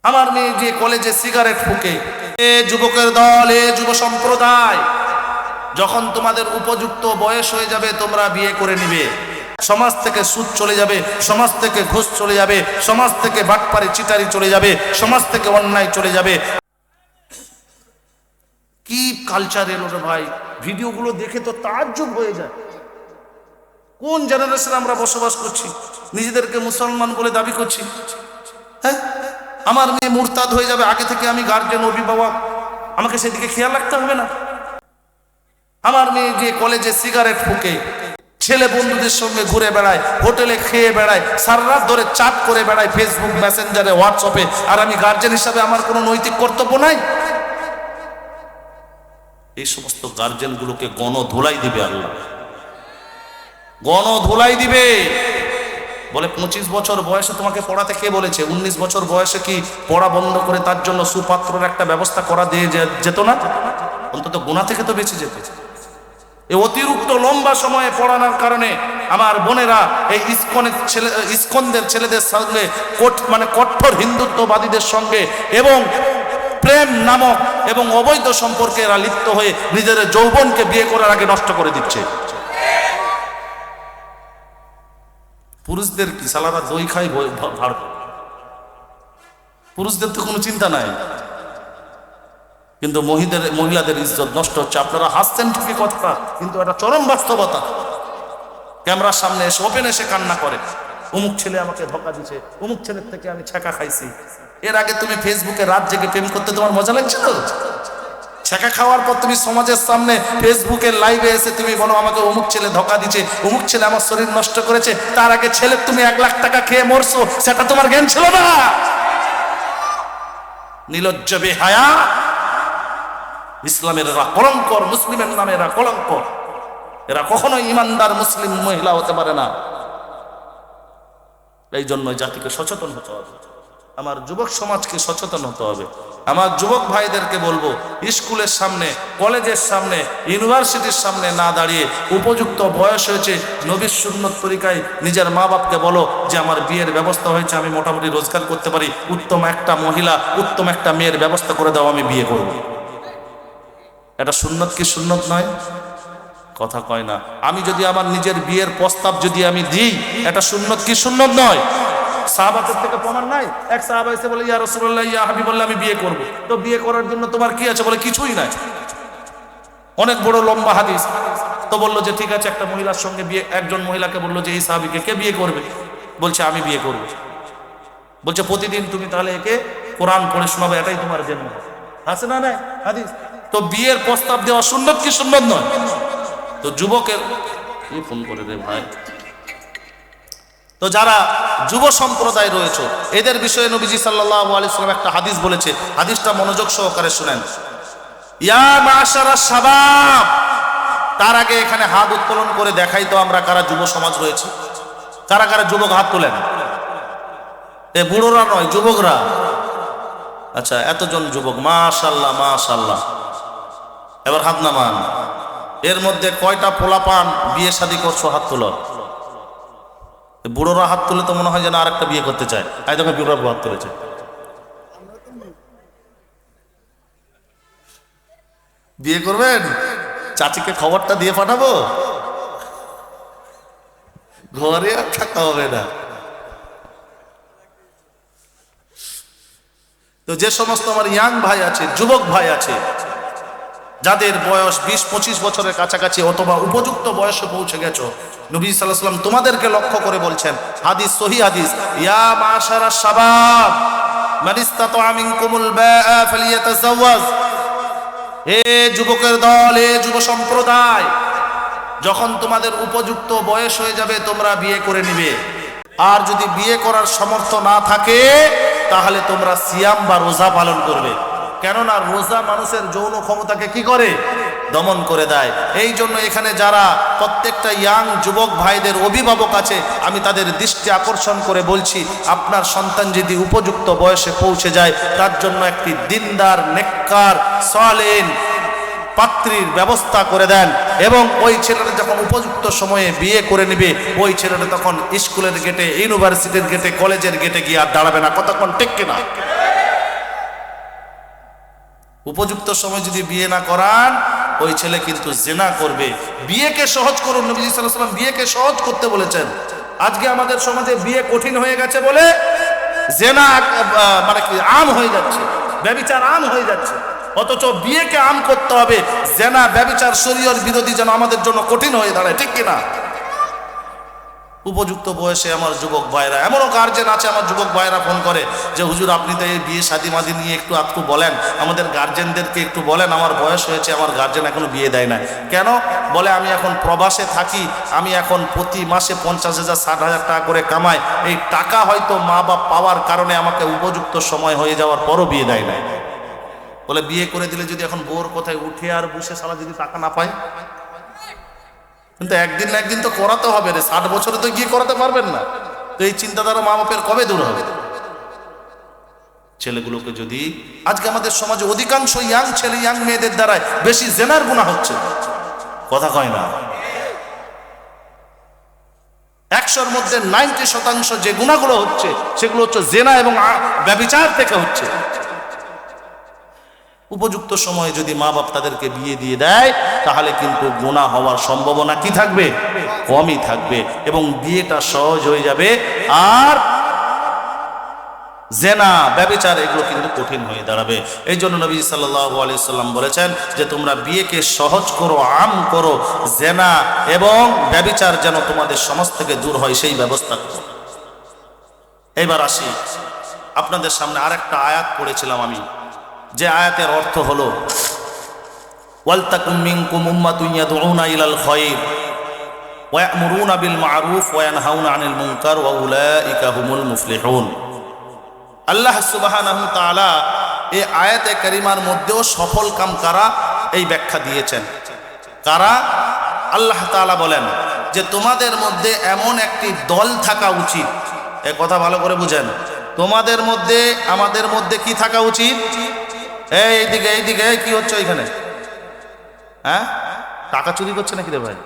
আমার মেয়ে যে কলেজে সিগারেট ফুঁকে, এ যুবকের দল, এ যুব সম্প্রদায়, যখন তোমাদের উপযুক্ত বয়স হয়ে যাবে তোমরা বিয়ে করে নিবে। সমাজ থেকে সুদ চলে যাবে, সমাজ থেকে ঘুষ চলে যাবে, সমাজ থেকে বাটপারি চিটারি চলে যাবে, সমাজ থেকে অন্যায় চলে যাবে। কি কালচার এলো রে ভাই! ভিডিওগুলো দেখে তো তাজ্জুব হয়ে যায়। কোন জেনারেশনে আমরা বসবাস করছি, নিজেদেরকে মুসলমান বলে দাবি করছি। হ্যাঁ, আমার মেয়ে মুরতাদ হয়ে যাবে, আগে থেকে আমি গার্জেন, অভিভাবক, আমাকে সেদিকে খেয়াল রাখতে হবে না? আমার মেয়ে যে কলেজে সিগারেট ফুঁকে, ছেলে বন্ধুদের সঙ্গে ঘুরে বেড়ায়, হোটেলে খেয়ে বেড়ায়, সারা রাত ধরে চাট করে বেড়ায় ফেসবুক, মেসেঞ্জারে, হোয়াটসঅ্যাপে, আর আমি গার্জেন হিসাবে আমার কোনো নৈতিক কর্তব্য নাই? এই সমস্ত গার্জেনগুলোকে গণধোলাই দিবে আল্লাহ, গণধোলাই দিবে। বলে 25 বছর বয়সে তোমাকে পড়াতে কে বলেছে? 19 বছর বয়সে কি পড়া বন্ধ করে তার জন্য সুপাত্রের একটা ব্যবস্থা করা দিয়ে যেত না? অন্তত গুনাহ থেকে তো বেঁচে যেত। এই অতিরিক্ত লম্বা সময়ে পড়ানোর কারণে আমার বোনেরা এই ইস্কনদের ছেলেদের সঙ্গে কঠোর হিন্দুত্ববাদীদের সঙ্গে এবং প্রেম নামক এবং অবৈধ সম্পর্কে এরা লিপ্ত হয়ে নিজের যৌবনকে বিয়ে করার আগে নষ্ট করে দিচ্ছে। পুরুষদের কি সালারা দই খাই ভাড়, পুরুষদের তো কোনো চিন্তা নাই, কিন্তু মহিলাদের ইজ্জত নষ্ট হচ্ছে। আপনারা হাসছেন ঠিকই কথা, কিন্তু এটা চরম বাস্তবতা। ক্যামেরার সামনে এসে ওপেন এসে কান্না করে, অমুক ছেলে আমাকে ধোঁকা দিচ্ছে, অমুক ছেলের থেকে আমি ছ্যাঁকা খাইছি। এর আগে তুমি ফেসবুকে রাত জেগে প্রেম করতে তোমার মজা লাগছিল? ছ্যাঁকা খাওয়ার পর তুমি সমাজের সামনে ফেসবুকের লাইভে এসে তুমি বলো আমাকে অমুক ছেলে ধোঁকা দিচ্ছে, অমুক ছেলে আমার শরীর নষ্ট করেছে। তার আগে ছেলে তুমি 1 লাখ টাকা খেয়ে মরছো, সেটা তোমার জ্ঞান ছিল না? নির্লজ্জ বেহায়া! ইসলামের এরা কলঙ্কর, মুসলিমের নামে এরা কলঙ্ক। এরা কখনোই ইমানদার মুসলিম মহিলা হতে পারে না। এই জন্য জাতিকে সচেতন হতে হবে, আমার যুবক সমাজকে সচেতন হতে হবে। আমার যুবক ভাইদেরকে বলবো, স্কুলের সামনে, কলেজের সামনে, ইউনিভার্সিটির সামনে না দাঁড়িয়ে উপযুক্ত বয়স হয়েছে, নবীর সুন্নত তরিকায় নিজের মা বাপকে বলো যে আমার বিয়ের ব্যবস্থা হয়েছে, আমি মোটামুটি রোজগার করতে পারি, উত্তম একটা মহিলা, উত্তম একটা মেয়ের ব্যবস্থা করে দাও, আমি বিয়ে করব। এটা সুন্নত কি সুন্নত নয়? কথা কয় না। আমি যদি আমার নিজের বিয়ের প্রস্তাব যদি আমি দিই, এটা সুন্নত কি সুন্নত নয়? সাহাবাদের থেকে প্রমাণ নাই? এক সাহাবা এসে বলে ইয়া রাসূলুল্লাহ, ইয়া হাবিবাল্লাহ, আমি বিয়ে করব। তো বিয়ে করার জন্য তোমার কি আছে? বলে কিছুই নাই। অনেক বড় লম্বা হাদিস। তো বললো যে ঠিক আছে, একটা মহিলার সঙ্গে বিয়ে, একজন মহিলাকে বললো যে এই সাহাবীকে কে বিয়ে করবে? বলছে আমি বিয়ে করব। বলছে প্রতিদিন তুমি তাহলে একে কোরআন পড়ে শোনাবে, এটাই তোমার জন্য আছে না? নাই হাদিস। তো বিয়ের প্রস্তাব দেওয়া সুন্নত কি সুন্নত নয়? তো যুবকের ফোন করে রে ভাই, তো যারা যুব সম্প্রদায় রয়েছে এদের বিষয়ে নবীজি সাল্লাল্লাহু আলাইহি ওয়াসাল্লাম একটা হাদিস বলেছে। হাদিসটা মনোযোগ সহকারে শুনেন। ইয়া মাশারাশ শাবাব। তার আগে এখানে হাত উত্তোলন করে দেখাই তো আমরা কারা যুব সমাজ রয়েছে। কারা কারা যুবক হাত তোলেন? এ বুড়োরা নয়, যুবকরা। আচ্ছা, এতজন যুবক, মাশাআল্লাহ মাশাআল্লাহ। এবার হাত নামান। এর মধ্যে কয়টা পোলাপান বিয়ে শাদী করছো? হাত তোলো। বুড়োরা হাত তুলে তো মনে হয় যেন আর একটা বিয়ে করতে চায়। এই দেখো বুড়োরা হাত তুলেছে। বিয়ে করবেন? চাচিকে খবরটা দিয়ে পাঠাবো, ঘরে আর থাকা হবে না। তো যে সমস্ত আমার ইয়াং ভাই আছে, যুবক ভাই আছে, যাদের বয়স 20-25 বছরের কাছাকাছি অথবা উপযুক্ত বয়সে পৌঁছে গেছো, নবী সাল্লাল্লাহু আলাইহি ওয়াসাল্লাম তোমাদেরকে লক্ষ্য করে বলছেন, হাদিস সহিহ হাদিস, ইয়া মাশারাশ শাবাব মান ইসতাতা মিনকুমুল বাআ ফালিয়াতাযাওয়াজ। হে যুবকের দল, হে যুব সম্প্রদায়, যখন তোমাদের উপযুক্ত বয়স হয়ে যাবে তোমরা বিয়ে করে নিবে। আর যদি বিয়ে করার সামর্থ্য না থাকে তাহলে তোমরা সিয়াম বা রোজা পালন করবে। কেননা রোজা মানুষের যৌন ক্ষমতাকে কি করে? দমন করে দেয়। এই জন্য এখানে যারা প্রত্যেকটা ইয়াং যুবক ভাইদের অভিভাবক আছে, আমি তাদের দৃষ্টি আকর্ষণ করে বলছি, আপনার সন্তান যদি উপযুক্ত বয়সে পৌঁছে যায়, তার জন্য একটি দিনদার, নেককার, সালেহ পাত্রীর ব্যবস্থা করে দেন। এবং ওই ছেলেটা যখন উপযুক্ত সময়ে বিয়ে করে নেবে, ওই ছেলেটা তখন স্কুলের গেটে, ইউনিভার্সিটির গেটে, কলেজের গেটে গিয়ে আর দাঁড়াবে না। কতক্ষণ ঠিক কিনা? উপযুক্ত সময় যদি বিয়ে না করান ওই ছেলে কিন্তু জিনা করবে। বিয়েকে সহজ করুন, নবী সাল্লাল্লাহু আলাইহি ওয়াসাল্লাম বিয়েকে সহজ করতে বলেছেন। আজকে আমাদের সমাজে বিয়ে কঠিন হয়ে গেছে বলে জিনা মানে কি আম হয়ে যাচ্ছে, ব্যভিচার আম হয়ে যাচ্ছে। অথচ বিয়েকে আম করতে হবে, জিনা ব্যভিচার শরীয়ত বিরোধী যেন আমাদের জন্য কঠিন হয়ে দাঁড়ায়, ঠিক কিনা? উপযুক্ত বয়সে আমার যুবক ভাইরা, এমনও গার্জেন আছে আমার যুবক ভাইরা ফোন করে যে হুজুর আপনি তো এই বিয়ে শাদী মাদি নিয়ে একটু বলেন, আমাদের গার্জেনদেরকে একটু বলেন, আমার বয়স হয়েছে, আমার গার্জেন এখনো বিয়ে দেয় না কেন? বলে আমি এখন প্রবাসে থাকি, আমি এখন প্রতি মাসে 50,000 60,000 টাকা করে কামাই, এই টাকা হয়তো মা বাপ পাওয়ার কারণে আমাকে উপযুক্ত সময় হয়ে যাওয়ার পরও বিয়ে দেয় না। বলে বিয়ে করে দিলে যদি এখন বোর কোথায় উঠে আর বসে সারা যদি টাকা না পায়, কিন্তু একদিন না একদিন তো করাতে হবে রে, 60 বছরে তো গিয়ে করাতে পারবেন না। তো এই চিন্তাধারা মা বাপের কবে দূর হবে? ছেলেগুলোকে যদি আজকে আমাদের সমাজে অধিকাংশ ইয়াং ছেলে ইয়াং মেয়েদের দ্বারাই বেশি জেনার গুনাহ হচ্ছে, কথা কয় না। 100-র মধ্যে 90% যে গুনাহগুলো হচ্ছে সেগুলো হচ্ছে জেনা এবং ব্যভিচার থেকে হচ্ছে। উপযুক্ত সময়ে যদি মা বাপ তাদেরকে বিয়ে দিয়ে দেয় তাহলে কিন্তু গুনাহ হওয়ার সম্ভাবনা কি থাকবে? কমই থাকবে, এবং বিয়েটা সহজ হয়ে যাবে, আর জেনা ব্যভিচার এগুলো কিন্তু কঠিন হয়ে দাঁড়াবে। এই জন্য নবী সাল্লাল্লাহু আলাইহি সাল্লাম বলেছেন যে তোমরা বিয়েকে সহজ করো, আম করো, জেনা এবং ব্যভিচার যেন তোমাদের সমাজ থেকে দূর হয় সেই ব্যবস্থা করো। এবার আসি, আপনাদের সামনে আরেকটা আয়াত পড়েছিলাম আমি, যে আয়াতের অর্থ হলো ওয়ালতাকুম মিনকুম উম্মাতুন ইয়াদউনা ইলাল খায়র ওয়া ইয়া'মুরুনা বিল মা'রুফ ওয়া ইয়ানহাউনা আনিল মুনকার ওয়া উলাইকা হুমুল মুফলিহুন। আল্লাহ সুবহানাহু ওয়া তাআলা এই আয়াতে কারিমার মধ্যেও সফল কাম কারা এই ব্যাখ্যা দিয়েছেন। কারা? আল্লাহ তাআলা বলেন যে তোমাদের মধ্যে এমন একটি দল থাকা উচিত, এই কথা ভালো করে বুঝেন, তোমাদের মধ্যে আমাদের মধ্যে কি থাকা উচিত? এইদিকে কি হচ্ছে ওইখানে? হ্যাঁ, টাকা চুরি করছে নাকি রে ভাই?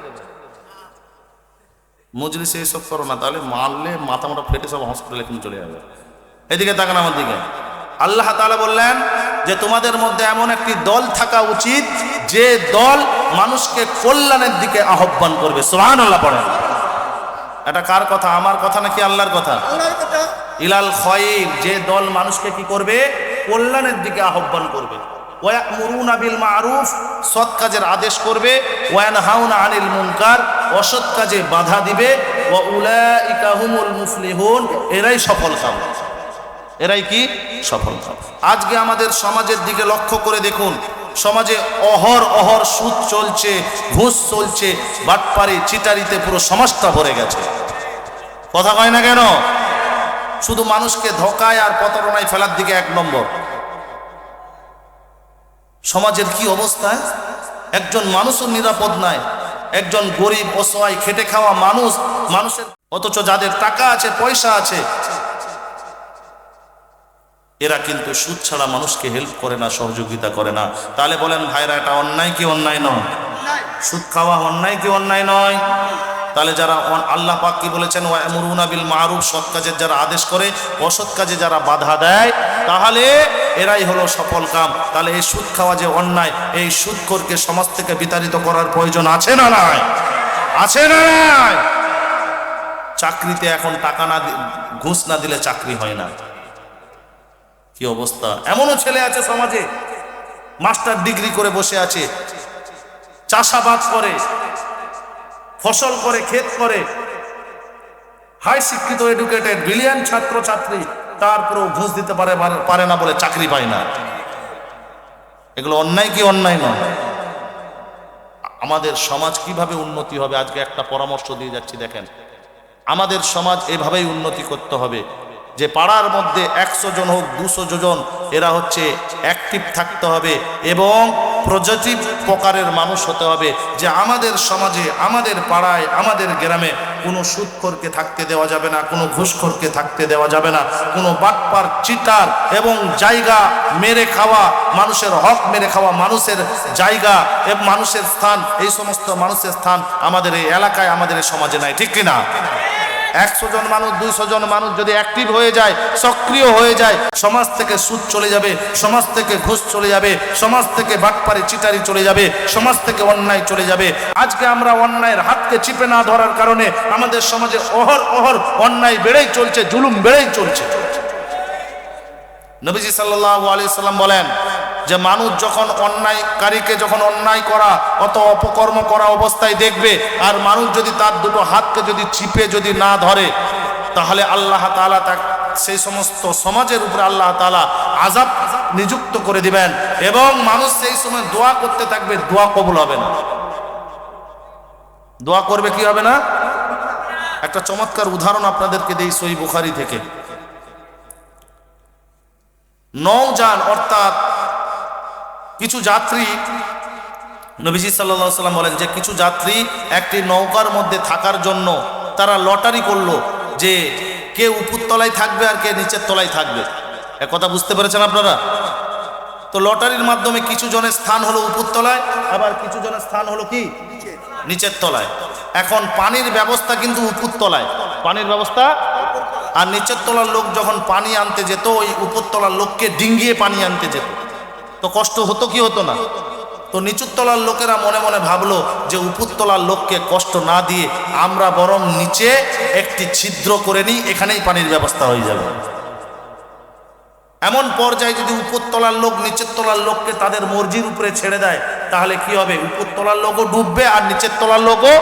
মজলিসে এসব করো না, তাহলে মারলে মাথা মোটা ফেটে সব হসপিটালে কিন্তু চলে যাবে। এদিকে তাকান আমার দিকে। আল্লাহ তাআলা বললেন যে তোমাদের মধ্যে এমন একটি দল থাকা উচিত যে দল মানুষকে কল্যাণের দিকে আহ্বান করবে। সুবহানাল্লাহ পড়েন। এটা কার কথা? আমার কথা নাকি আল্লাহর কথা? আল্লাহর কথা। ইলাল খায়র, যে দল মানুষকে কি করবে? কল্যাণের দিকে আহ্বান করবে। ওয়া ইয়া'মুরুনা বিল মা'রুফ, সৎ কাজের আদেশ করবে। ওয়া ইয়ানহাউনা আনিল মুনকার, অসৎ কাজে বাধা দিবে। ওয়া উলাইকা হুমুল মুফলিহুন, এরাই সফল কাম। এরাই কি? সফল কাম। আজকে আমাদের সমাজের দিকে লক্ষ্য করে দেখুন, সমাজে অহর সুদ চলছে, ঘুষ চলছে, বাটপারি চিটারিতে পুরো সমাজটা ভরে গেছে। কথা কয় না কেন? শুধু মানুষকে ধোঁকায় আর প্রতারণায় ফেলার দিকে 1 নম্বর। সমাজের কি অবস্থা? একজন মানুষও নিরাপদ নাই, একজন গরিব অসহায় খেটে খাওয়া মানুষের, অথচ যাদের টাকা আছে পয়সা আছে এরা কিন্তু সুদ ছাড়া মানুষকে হেল্প করে না, সহযোগিতা করে না। তাহলে বলেন ভাইরা, এটা অন্যায় কি অন্যায় নয়? সুদ খাওয়া অন্যায় কি অন্যায় নয়? তাহলে যারা আল্লাহ পাক কি বলেছেন? ওয়া ইয়া'মুরুনা বিল মা'রুফ, সৎ কাজের যারা আদেশ করে, অসৎ কাজে যারা বাধা দেয়, তাহলে এরাই হলো সফল কাম। তাহলে এই সুদ খাওয়া যে অন্যায়, এই সুদখোরকে সমাজ থেকে বিতাড়িত করার প্রয়োজন আছে না নাই? আছে না নাই? চাকরিতে এখন টাকা না, ঘুষ না দিলে চাকরি হয় না। কি অবস্থা! এমনও ছেলে আছে সমাজে, মাস্টার ডিগ্রি করে বসে আছে, চাষাবাদ করে, ফসল করে, ক্ষেত করে, হাই শিক্ষিত এডুকেটেড ব্রিলিয়ান্ট ছাত্র ছাত্রী, তারপরেও ঘুষ দিতে পারে না বলে চাকরি পায় না। এগুলো অন্যায় কি অন্যায় নয়? আমাদের সমাজ কিভাবে উন্নতি হবে আজকে একটা পরামর্শ দিয়ে যাচ্ছি। দেখেন, আমাদের সমাজ এভাবেই উন্নতি করতে হবে যে পাড়ার মধ্যে 100 জন হোক 200 জন, এরা হচ্ছে অ্যাক্টিভ থাকতে হবে এবং পজিটিভ প্রকারের মানুষ হতে হবে। যে আমাদের সমাজে, আমাদের পাড়ায়, আমাদের গ্রামে কোনো সুদখোরকে থাকতে দেওয়া যাবে না, কোনো ঘুষখোরকে থাকতে দেওয়া যাবে না, কোনো বাটপার চিটার এবং জায়গা মেরে খাওয়া, মানুষের হক মেরে খাওয়া, মানুষের জায়গা এবং মানুষের স্থান, এই সমস্ত মানুষের স্থান আমাদের এই এলাকায়, আমাদের এই সমাজে নাই, ঠিক কিনা? 100 জন মানুষ 200 জন মানুষ যদি অ্যাক্টিভ হয়ে যায়, সক্রিয় হয়ে যায়, সমাজ থেকে সুদ চলে যাবে, সমাজ থেকে ঘুষ চলে যাবে, সমাজ থেকে বাটপারি চিটারি চলে যাবে, সমাজ থেকে অন্যায় চলে যাবে। আজকে আমরা অন্যায়ের হাতকে চিপে না ধরার কারণে আমাদের সমাজে অহর অন্যায় বেড়েই চলছে, জুলুম বেড়েই চলছে। নবীজি সাল্লাল্লাহু আলাইহি সাল্লাম বলেন যে মানুষ যখন অন্যায়কারীকে যখন অন্যায় করা অত অপকর্ম করা অবস্থায় দেখবে, আর মানুষ যদি তার দুটো হাতকে যদি চিপে যদি না ধরে, তাহলে আল্লাহ তাআলা সেই সমস্ত সমাজের উপরে আল্লাহ তাআলা আযাব নিযুক্ত করে দিবেন এবং মানুষ সেই সময় দোয়া করতে থাকবে, দোয়া কবুল হবে না। দোয়া করবে কি হবে না? একটা চমৎকার উদাহরণ আপনাদেরকে দেই সহিহ বুখারী থেকে। নৌযান অর্থাৎ কিছু যাত্রী, নবীজি সাল্লাল্লাহু আলাইহি সাল্লাম বলেন যে কিছু যাত্রী একটি নৌকার মধ্যে থাকার জন্য তারা লটারি করলো যে কে উপরতলায় থাকবে আর কে নিচের তলায় থাকবে। এক কথা বুঝতে পেরেছেন আপনারা? তো লটারির মাধ্যমে কিছু জনের স্থান হলো উপরতলায়, আবার কিছু জনের স্থান হলো কি নিচের তলায়। এখন পানির ব্যবস্থা কিন্তু উপরতলায়, পানির ব্যবস্থা, আর নিচের তলার লোক যখন পানি আনতে যেত ওই উপরতলার লোককে ডিঙ্গিয়ে পানি আনতে যেত, তো কষ্ট হতো কি হতো না? তো নিচুর তলার লোকেরা মনে মনে ভাবলো যে উপরতলার লোককে কষ্ট না দিয়ে আমরা বরং নিচে একটি ছিদ্র করে নিই, এখানেই পানির ব্যবস্থা হয়ে যাবে। এমন পর্যায়ে যদি উপরতলার লোক নিচের তলার লোককে তাদের মর্জির উপরে ছেড়ে দেয়, তাহলে কি হবে? উপরতলার লোকও ডুববে আর নিচের তলার লোকও,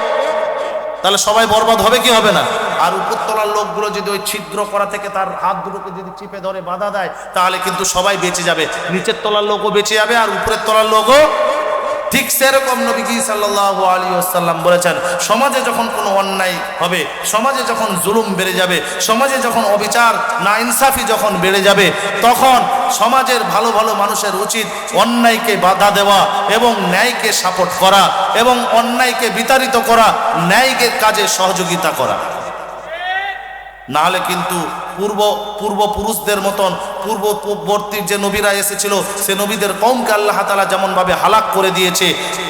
তাহলে সবাই বরবাদ হবে কি হবে না? আর উপরতলার লোকগুলো যদি ওই ছিদ্র করা থেকে তার হাত দুটোকে যদি চিপে ধরে বাধা দেয়, তাহলে কিন্তু সবাই বেঁচে যাবে, নিচের তলার লোকও বেঁচে যাবে আর উপরের তলার লোকও। ঠিক সেরকম নবীজি সাল্লাল্লাহু আলাইহি ওয়াসাল্লাম বলেছেন, সমাজে যখন কোনো অন্যায় হবে, সমাজে যখন জুলুম বেড়ে যাবে, সমাজে যখন অবিচার না ইনসাফি যখন বেড়ে যাবে, তখন সমাজের ভালো ভালো মানুষের উচিত অন্যায়কে বাধা দেওয়া এবং ন্যায়কে সাপোর্ট করা এবং অন্যায়কে বিতাড়িত করা, ন্যায়কে কাজে সহযোগিতা করা। নাহলে কিন্তু পূর্বপুরুষদের মতন পূর্ববর্তী যে নবীরা এসেছিল সে নবীদের কওমকে আল্লাহ তাআলা যেমনভাবে হালাক করে দিয়েছে,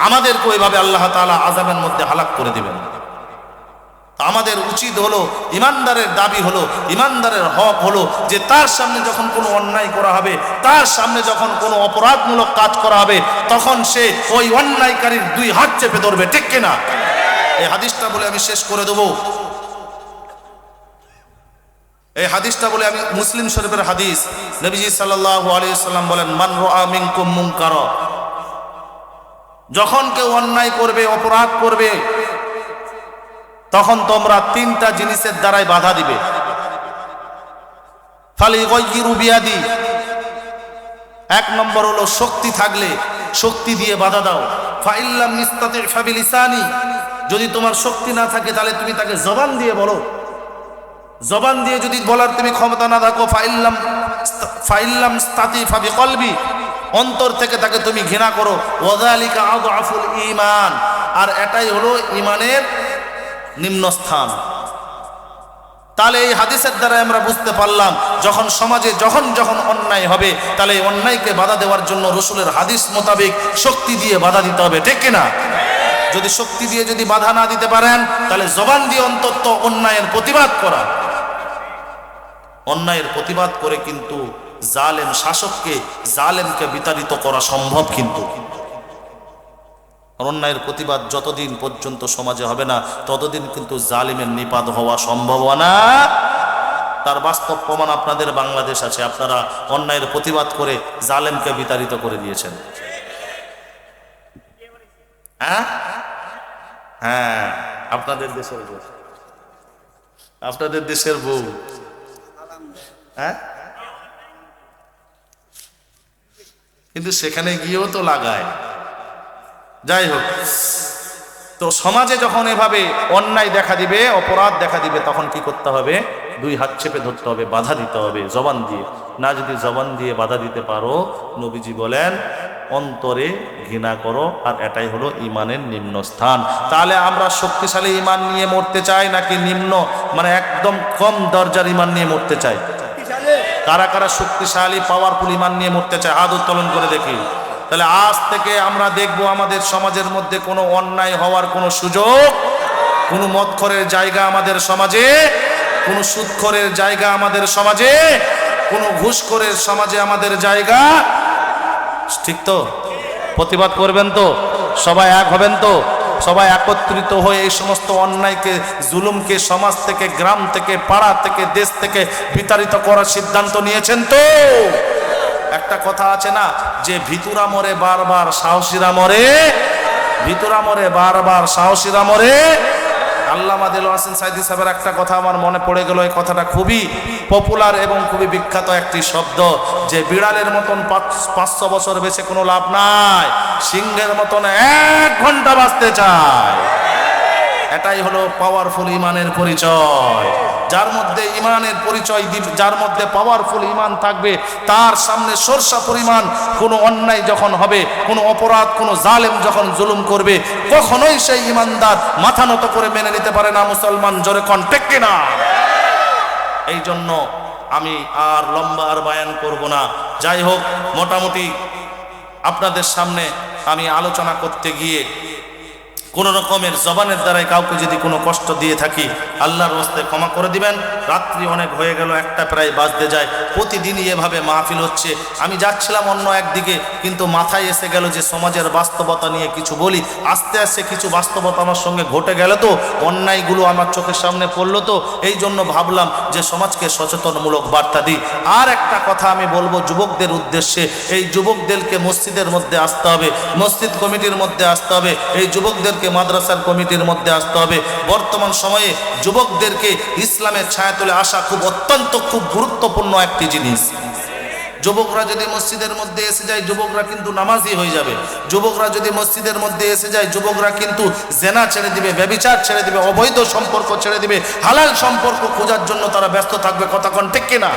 আমাদেরকে ওইভাবে আল্লাহ তাআলা আযাবের মধ্যে হালাক করে দিবেন। আমাদের উচিত হলো, ইমানদারের দাবি হলো, ইমানদারের হক হলো যে তার সামনে যখন কোনো অন্যায় করা হবে, তার সামনে যখন কোনো অপরাধমূলক কাজ করা হবে, তখন সে ওই অন্যায়কারীর দুই হাত চেপে ধরবে, ঠিক কিনা? এই হাদিসটা বলে আমি শেষ করে দেবো। এই হাদিসটা বলে আমি, মুসলিম শরীফের হাদিস, নবীজি সাল্লাল্লাহু আলাইহি সাল্লাম বলেন, মান রাআ মিনকুম মুনকারা, যখন কেউ অন্যায় করবে, অপরাধ করবে, তখন তোমরা তিনটা জিনিসের দ্বারাই বাধা দিবে। ফালিগাইয়িরু বিয়াদি, এক নম্বর হলো শক্তি থাকলে শক্তি দিয়ে বাধা দাও। ফাইল্লাম নিস্তাতি ফাবিলিসানি, যদি তোমার শক্তি না থাকে তাহলে তুমি তাকে জবান দিয়ে বলো, জবান দিয়ে যদি বলার তুমি ক্ষমতা না থাকো, ফাইল্লাম স্তাতি ফাবিকলবি, অন্তর থেকে তাকে তুমি ঘৃণা করো। ওয়াযালিকা আযআফুল ঈমান, আর এটাই হলো ঈমানের নিম্ন স্থান। তাহলে এই হাদিসের দ্বারা আমরা বুঝতে পারলাম, যখন সমাজে যখন অন্যায় হবে, তাহলে এই অন্যায়কে বাধা দেওয়ার জন্য রাসূলের হাদিস মোতাবেক শক্তি দিয়ে বাধা দিতে হবে, ঠিক কিনা? যদি শক্তি দিয়ে যদি বাধা না দিতে পারেন, তাহলে জবান দিয়ে অন্তত অন্যায়ের প্রতিবাদ করা, অন্যায়ের প্রতিবাদ করে কিন্তু জালেম শাসককে, জালেমকে বিতাড়িত করা সম্ভব। কিন্তু অন্যায়ের প্রতিবাদ যতদিন পর্যন্ত সমাজে হবে না, ততদিন কিন্তু জালিমের নিপাত হওয়া সম্ভব না। তার বাস্তব প্রমাণ আপনাদের বাংলাদেশ আছে, আপনারা অন্যায়ের প্রতিবাদ করে জালেমকে বিতাড়িত করে দিয়েছেন। হ্যাঁ হ্যাঁ, আপনাদের দেশের বউ, আপনাদের দেশের বউ, হ্যাঁ, কিন্তু সেখানে গিয়েও তো লাগায়। যাই হোক, তো সমাজে যখন এভাবে অন্যায় দেখা দিবে, অপরাধ দেখা দিবে, তখন কি করতে হবে? দুই হাত চেপে ধরতে হবে, বাধা দিতে হবে জবান দিয়ে। না যদি জবান দিয়ে বাধা দিতে পারো, নবীজি বলেন অন্তরে ঘৃণা করো, আর এটাই হলো ইমানের নিম্ন স্থান। তাহলে আমরা শক্তিশালী ইমান নিয়ে মরতে চাই নাকি নিম্ন, মানে একদম কম দরজার ইমান নিয়ে মরতে চাই? কারা কারা শক্তিশালী পাওয়ারফুল ইমান নিয়ে মরতে চায়? হাত উত্তোলন করে দেখি। তাহলে আজ থেকে আমরা দেখব আমাদের সমাজের মধ্যে কোনো অন্যায় হওয়ার কোনো সুযোগ, কোনো মদখোরের জায়গা আমাদের সমাজে কোনো সুদখোরের জায়গা আমাদের সমাজে, কোনো ঘুষখোরের সমাজে আমাদের জায়গা। ঠিক তো? প্রতিবাদ করবেন তো? সবাই এক হবেন তো? সবাই একত্রিত হয়ে এই সমস্ত অন্যায়কে, জুলুমকে সমাজ থেকে, গ্রাম থেকে, পাড়া থেকে, দেশ থেকে বিতাড়িত করার সিদ্ধান্ত নিয়েছেন তো? একটা কথা আছে না যে ভিতুরা মরে বারবার সাহসীরা মরে, ভিতুরা মরে বারবার সাহসীরা মরে। আল্লামা দেলোয়ার হোসেন সাইদি সাহেবের একটা কথা আমার মনে পড়ে গেল। এই কথাটা খুবই পপুলার এবং খুবই বিখ্যাত একটি শব্দ, যে বিড়ালের মতন 500 বছর বেঁচে কোনো লাভ নাই, সিংহের মতন 1 ঘন্টা বাঁচতে চায়। এটাই হলো পাওয়ারফুল ইমানের পরিচয়। যার মধ্যে ইমানের পরিচয়, যার মধ্যে পাওয়ারফুল ইমান থাকবে, তার সামনে সরষা পরিমাণ কোনো অন্যায় যখন হবে, কোনো অপরাধ, কোনো জালেম যখন জুলুম করবে, কখনোই সেই ইমানদার মাথা নত করে মেনে নিতে পারে না। মুসলমান জোরে কোন ঠিক কিনা? এই জন্য আমি আর লম্বা আর বায়ান করব না। যাই হোক, মোটামুটি আপনাদের সামনে আমি আলোচনা করতে গিয়ে কোন রকমের জবানের দ্বারাই কাউকে যদি কোনো কষ্ট দিয়ে থাকি, আল্লাহর রাস্তায় ক্ষমা করে দিবেন। রাত্রি অনেক হয়ে গেল, 1টা প্রায় বাজতে যায়। প্রতিদিনই এভাবে মাহফিল হচ্ছে। আমি যাচ্ছিলাম অন্য একদিকে, কিন্তু মাথায় এসে গেল যে সমাজের বাস্তবতা নিয়ে কিছু বলি। আস্তে আস্তে কিছু বাস্তবতা আমার সঙ্গে ঘটে গেল, তো অন্যায়গুলো আমার চোখের সামনে পড়লো, তো এই জন্য ভাবলাম যে সমাজকে সচেতনমূলক বার্তা দিই। আর একটা কথা আমি বলবো যুবকদের উদ্দেশ্যে, এই যুবকদেরকে মসজিদের মধ্যে আসতে হবে, মসজিদ কমিটির মধ্যে আসতে হবে, এই যুবকদের মাদ্রাসার কমিটির মধ্যে আসতে হবে। বর্তমান সময়ে যুবকদেরকে ইসলামের ছায়াতলে আসা খুব গুরুত্বপূর্ণ একটি জিনিস। যুবকরা যদি মসজিদের মধ্যে এসে যায়, যুবকরা কিন্তু নামাজি হয়ে যাবে। যুবকরা যদি মসজিদের মধ্যে এসে যায়, যুবকরা কিন্তু জেনা ছেড়ে দিবে, ব্যভিচার ছেড়ে দিবে, অবৈধ সম্পর্ক ছেড়ে দিবে, হালাল সম্পর্ক খোঁজার জন্য তারা ব্যস্ত থাকবে। কথা কোন ঠিক কিনা?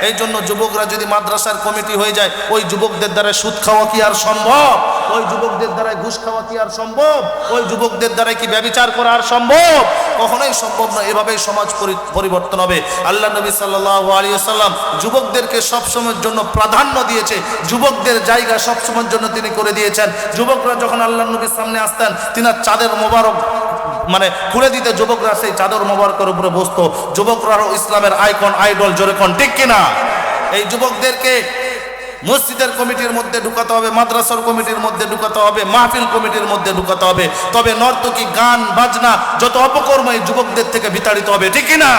এই জন্য যুবকরা যদি মাদ্রাসার কমিটি হয়ে যায়, ওই যুবকদের দ্বারা সুদ খাওয়া কি আর সম্ভব? ওই যুবকদের দ্বারা ঘুষ খাওয়া কি আর সম্ভব? ওই যুবকদের দ্বারা কি ব্যভিচার করা আর সম্ভব? কখনোই সম্ভব না। এভাবেই সমাজ পরিবর্তন হবে। আল্লাহ নবী সাল্লাল্লাহু আলাইহি ওয়াসাল্লাম যুবকদেরকে সবসময়ের জন্য প্রাধান্য দিয়েছে, যুবকদের জায়গা সবসময়ের জন্য তিনি করে দিয়েছেন। যুবকরা যখন আল্লাহ নবীর সামনে আসতেন, তিনি চাঁদের মোবারক খুলে দিতে যুবকরা সেই চাদর মোবারকের উপরে বসতো। যুবকরা ইসলামের আইকন, আইডল, জোরে কোন ঠিক কিনা? এই যুবকদেরকে মসজিদের কমিটির মধ্যে ঢুকাতে হবে, মাদ্রাসার কমিটির মধ্যে ঢুকাতে হবে, মাহফিল কমিটির মধ্যে ঢুকাতে হবে। তবে নর্তকী, গান বাজনা, যত অপকর্ম এই যুবকদের থেকে বিতাড়িত হবে। ঠিক কিনা?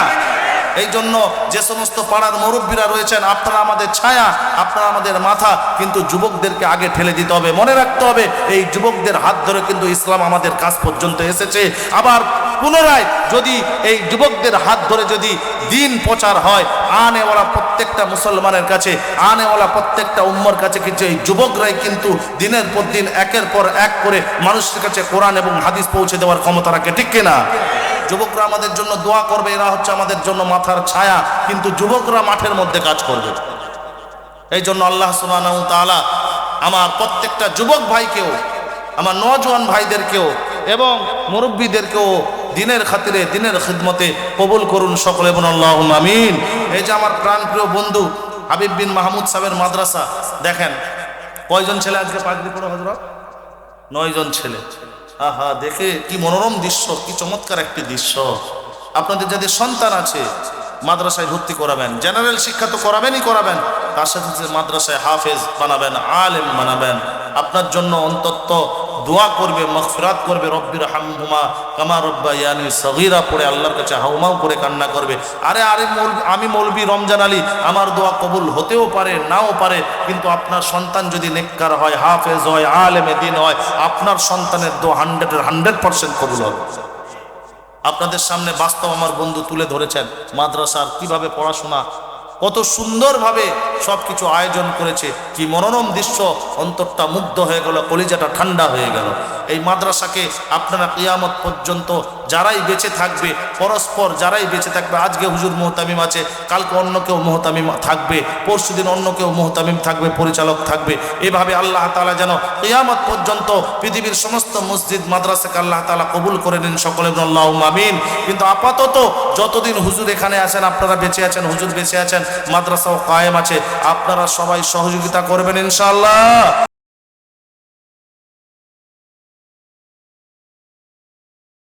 এই জন্য যে সমস্ত পাড়ার মুরব্বীরা রয়েছেন, আপনারা আমাদের ছায়া, আপনারা আমাদের মাথা, কিন্তু যুবকদেরকে আগে ঠেলে দিতে হবে। মনে রাখতে হবে, এই যুবকদের হাত ধরে কিন্তু ইসলাম আমাদের কাছ পর্যন্ত এসেছে। আবার পুনরায় যদি এই যুবকদের হাত ধরে যদি দিন প্রচার হয়, আনেওয়ালা প্রত্যেকটা মুসলমানের কাছে, আনেওয়ালা প্রত্যেকটা উম্মার কাছে কিন্তু এই যুবকরাই কিন্তু দিনের পর দিন একের পর এক করে মানুষের কাছে কোরআন এবং হাদিস পৌঁছে দেওয়ার ক্ষমতা রাখে। ঠিক কিনা? যুবকরা আমাদের জন্য দোয়া করবে, এরা হচ্ছে আমাদের জন্য মাথার ছায়া, কিন্তু যুবকরা মাঠের মধ্যে কাজ করবে। এই জন্য আল্লাহ সুবহানাহু ওয়া তাআলা আমার প্রত্যেকটা যুবক ভাইকেও, আমার নওজোয়ান ভাইদেরকেও এবং মুরব্বীদেরকেও দিনের খাতিরে, দিনের খিদমতে কবুল করুন সকলে, বলুন আল্লাহুম্মা আমিন। এই যে আমার প্রাণপ্রিয় বন্ধু হাবিব বিন মাহমুদ সাহেবের মাদ্রাসা, দেখেন কয়জন ছেলে আজকে পাগড়ি পরে হযরত? 9 জন ছেলে। আহা, দেখে কি মনোরম দৃশ্য, কি চমৎকার একটি দৃশ্য। আপনাদের যাদের সন্তান আছে মাদ্রাসায় ভর্তি করাবেন, জেনারেল শিক্ষা তো করাবেনই করাবেন, তার সাথে মাদ্রাসায় হাফেজ বানাবেন, আলেম বানাবেন। আপনার জন্য অন্তত দোয়া করবে, মাগফিরাত করবে, রব্বির হামহুমা কামা রব্বায়ানি সগীরা পড়ে আল্লাহর কাছে হাউমাউ করে কান্না করবে। আরে আমি মৌলবি রমজান আলী, আমার দোয়া কবুল হতেও পারে, নাও পারে, কিন্তু আপনার সন্তান যদি নেককার হয়, হাফেজ হয়, আলেমে দিন হয়, আপনার সন্তানের দোয়া 100% কবুল হবে। আপনাদের সামনে বাস্তব আমার বন্ধু তুলে ধরেছেন মাদ্রাসার কিভাবে পড়াশোনা, কত সুন্দরভাবে সবকিছু আয়োজন করেছে, কি মনোরম দৃশ্য, অন্তরটা মুগ্ধ হয়ে গেল, কলিজাটা ঠান্ডা হয়ে গেল। এই মাদ্রাসাকে আপনারা কিয়ামত পর্যন্ত যারাই বেঁচে থাকবে, পরস্পর যারাই বেঁচে থাকবে, আজকে হুজুর মুহতামিম আছে, কালকে অন্য কেউ মুহতামিম থাকবে, পরশুদিন অন্য কেউ মুহতামিম থাকবে, পরিচালক থাকবে। এভাবে আল্লাহ তাআলা যেন কিয়ামত পর্যন্ত পৃথিবীর সমস্ত মসজিদ মাদ্রাসাকে আল্লাহ তাআলা কবুল করে নিন সকলে, আল্লাহুম্মা আমিন। কিন্তু আপাতত যতদিন হুজুর এখানে আছেন, আপনারা বেঁচে আছেন, হুজুর বেঁচে আছেন, মাদ্রাসাও কায়েম আছে, আপনারা সবাই সহযোগিতা করবেন ইনশাআল্লাহ।